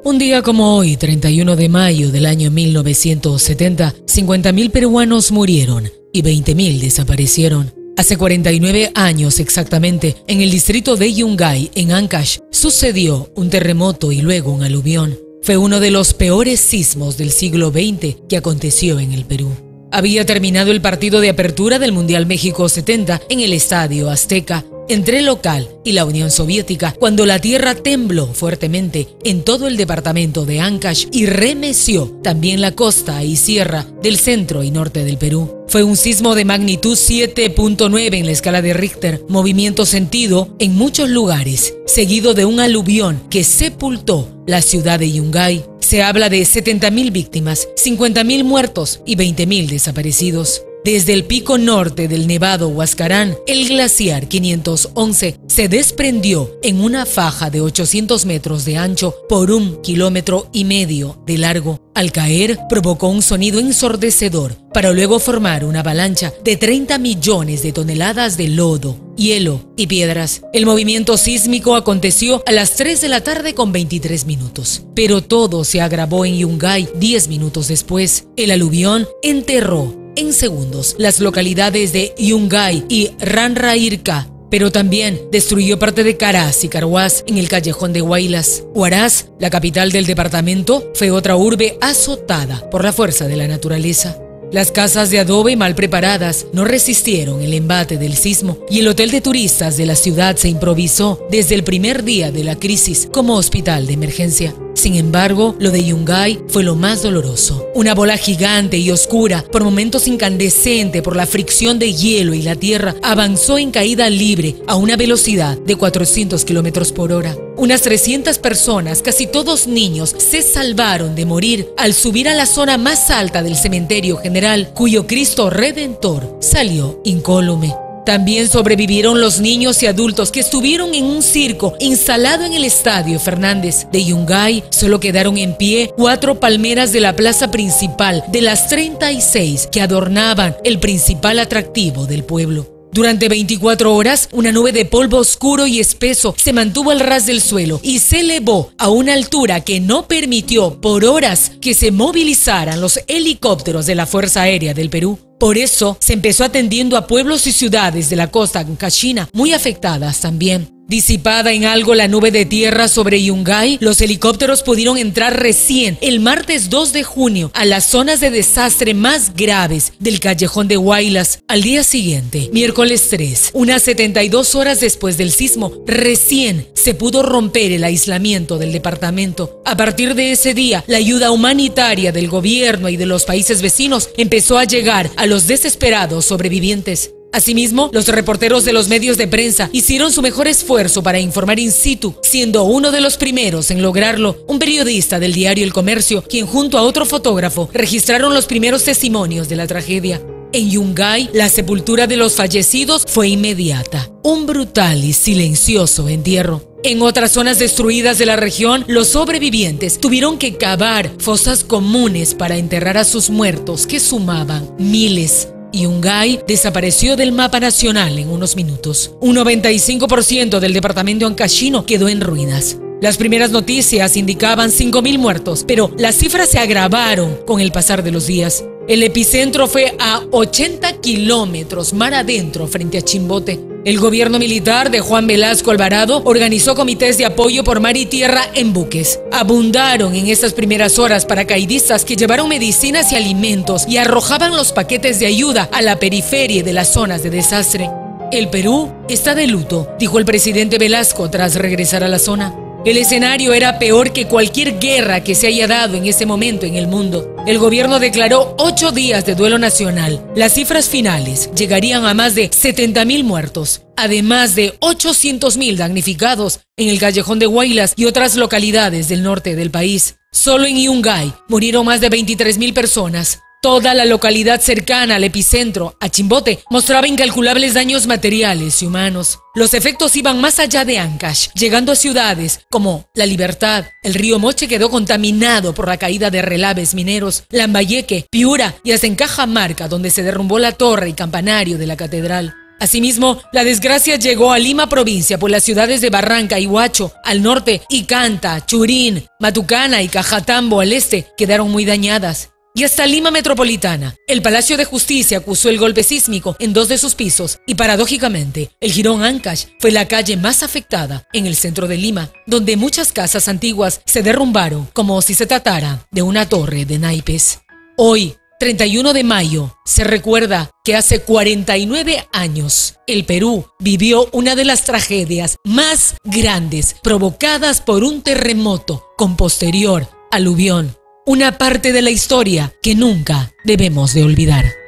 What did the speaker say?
Un día como hoy, 31 de mayo del año 1970, 50.000 peruanos murieron y 20.000 desaparecieron. Hace 49 años exactamente, en el distrito de Yungay, en Ancash, sucedió un terremoto y luego un aluvión. Fue uno de los peores sismos del siglo XX que aconteció en el Perú. Había terminado el partido de apertura del Mundial México 70 en el Estadio Azteca, entre el local y la Unión Soviética, cuando la tierra tembló fuertemente en todo el departamento de Ancash y remeció también la costa y sierra del centro y norte del Perú. Fue un sismo de magnitud 7.9 en la escala de Richter, movimiento sentido en muchos lugares, seguido de un aluvión que sepultó la ciudad de Yungay. Se habla de 70.000 víctimas, 50.000 muertos y 20.000 desaparecidos. Desde el pico norte del Nevado Huascarán, el glaciar 511 se desprendió en una faja de 800 metros de ancho por 1,5 kilómetros de largo. Al caer, provocó un sonido ensordecedor para luego formar una avalancha de 30 millones de toneladas de lodo, hielo y piedras. El movimiento sísmico aconteció a las 3 de la tarde con 23 minutos. Pero todo se agravó en Yungay 10 minutos después. El aluvión enterró en segundos las localidades de Yungay y Ranrairca, pero también destruyó parte de Caraz y Carhuaz en el callejón de Huaylas. Huaraz, la capital del departamento, fue otra urbe azotada por la fuerza de la naturaleza. Las casas de adobe mal preparadas no resistieron el embate del sismo y el hotel de turistas de la ciudad se improvisó desde el primer día de la crisis como hospital de emergencia. Sin embargo, lo de Yungay fue lo más doloroso. Una bola gigante y oscura, por momentos incandescente por la fricción de hielo y la tierra, avanzó en caída libre a una velocidad de 400 kilómetros por hora. Unas 300 personas, casi todos niños, se salvaron de morir al subir a la zona más alta del cementerio general, cuyo Cristo Redentor salió incólume. También sobrevivieron los niños y adultos que estuvieron en un circo instalado en el Estadio Fernández de Yungay. Solo quedaron en pie 4 palmeras de la plaza principal de las 36 que adornaban el principal atractivo del pueblo. Durante 24 horas, una nube de polvo oscuro y espeso se mantuvo al ras del suelo y se elevó a una altura que no permitió por horas que se movilizaran los helicópteros de la Fuerza Aérea del Perú. Por eso se empezó atendiendo a pueblos y ciudades de la costa ancashina, muy afectadas también. Disipada en algo la nube de tierra sobre Yungay, los helicópteros pudieron entrar recién el martes 2 de junio a las zonas de desastre más graves del callejón de Huaylas. Al día siguiente, miércoles 3, unas 72 horas después del sismo, recién se pudo romper el aislamiento del departamento. A partir de ese día, la ayuda humanitaria del gobierno y de los países vecinos empezó a llegar a los desesperados sobrevivientes. Asimismo, los reporteros de los medios de prensa hicieron su mejor esfuerzo para informar in situ, siendo uno de los primeros en lograrlo un periodista del diario El Comercio, quien junto a otro fotógrafo registraron los primeros testimonios de la tragedia. En Yungay, la sepultura de los fallecidos fue inmediata, un brutal y silencioso entierro. En otras zonas destruidas de la región, los sobrevivientes tuvieron que cavar fosas comunes para enterrar a sus muertos, que sumaban miles. Yungay desapareció del mapa nacional en unos minutos. Un 95% del departamento ancashino quedó en ruinas. Las primeras noticias indicaban 5.000 muertos, pero las cifras se agravaron con el pasar de los días. El epicentro fue a 80 kilómetros mar adentro, frente a Chimbote. El gobierno militar de Juan Velasco Alvarado organizó comités de apoyo por mar y tierra en buques. Abundaron en estas primeras horas paracaidistas que llevaron medicinas y alimentos y arrojaban los paquetes de ayuda a la periferia de las zonas de desastre. El Perú está de luto, dijo el presidente Velasco tras regresar a la zona. El escenario era peor que cualquier guerra que se haya dado en ese momento en el mundo. El gobierno declaró 8 días de duelo nacional. Las cifras finales llegarían a más de 70.000 muertos, además de 800.000 damnificados en el callejón de Huaylas y otras localidades del norte del país. Solo en Yungay murieron más de 23.000 personas. Toda la localidad cercana al epicentro, a Chimbote, mostraba incalculables daños materiales y humanos. Los efectos iban más allá de Ancash, llegando a ciudades como La Libertad. El río Moche quedó contaminado por la caída de relaves mineros, Lambayeque, Piura y hasta en Cajamarca, donde se derrumbó la torre y campanario de la catedral. Asimismo, la desgracia llegó a Lima provincia, pues las ciudades de Barranca y Huacho al norte y Canta, Churín, Matucana y Cajatambo al este quedaron muy dañadas. Y hasta Lima metropolitana, el Palacio de Justicia acusó el golpe sísmico en 2 de sus pisos y paradójicamente, el jirón Ancash fue la calle más afectada en el centro de Lima, donde muchas casas antiguas se derrumbaron como si se tratara de una torre de naipes. Hoy, 31 de mayo, se recuerda que hace 49 años el Perú vivió una de las tragedias más grandes provocadas por un terremoto con posterior aluvión. Una parte de la historia que nunca debemos de olvidar.